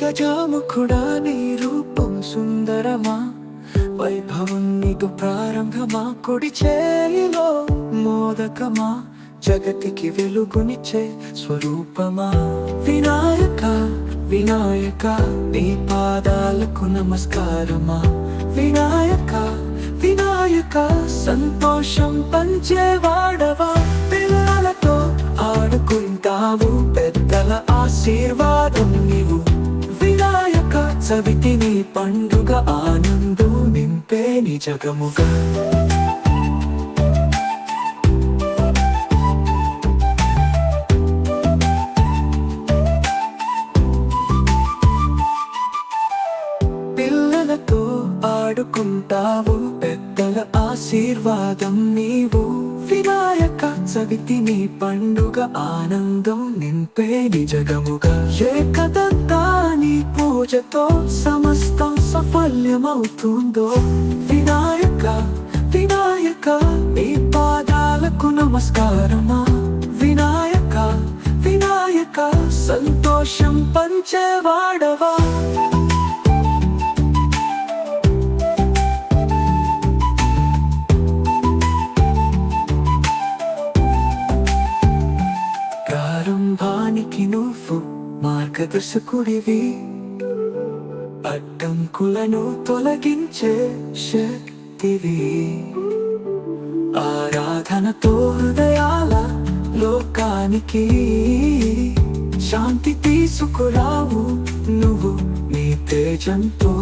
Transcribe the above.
గజాముఖుడా నీ రూపం సుందరమా, వైభవం నీకు ప్రారంభమా, కుడి చేయిలో మోదకమా, జగతికి వెలుగునిచ్చే స్వరూపమా. వినాయక వినాయక నీ పాదాలకు నమస్కారమా. వినాయక వినాయక సంతోషం పంచేవాడవా. పిల్లలతో ఆడుకుంటావు, పెద్దల ఆశీర్వాదం నీవు. వినాయక చవితి నీ పండుగ, ఆనందం నింపే నీ జగముగా. పిల్లలతో ఆడుకుంటావు, పెద్దల ఆశీర్వాదం నీవు. వినాయక చవితి నీ పండుగ, ఆనందం నింపే నీ జగముగా. ఏకదంతా నీ పూజతో సమస్తం సఫల్యమవుతుందో. వినాయక వినాయక నీ పాదాలకు నమస్కారమా. వినాయక వినాయక సంతోషం పంచేవాడవా. ప్రారంభానికి నువ్వు మార్గదర్శకుడివి, అడ్డంకులను తొలగించే శక్తివి. ఆరాధనతో హృదయాల లోకానికి శాంతి తీసుకురావు నువ్వు నీ తేజంతో.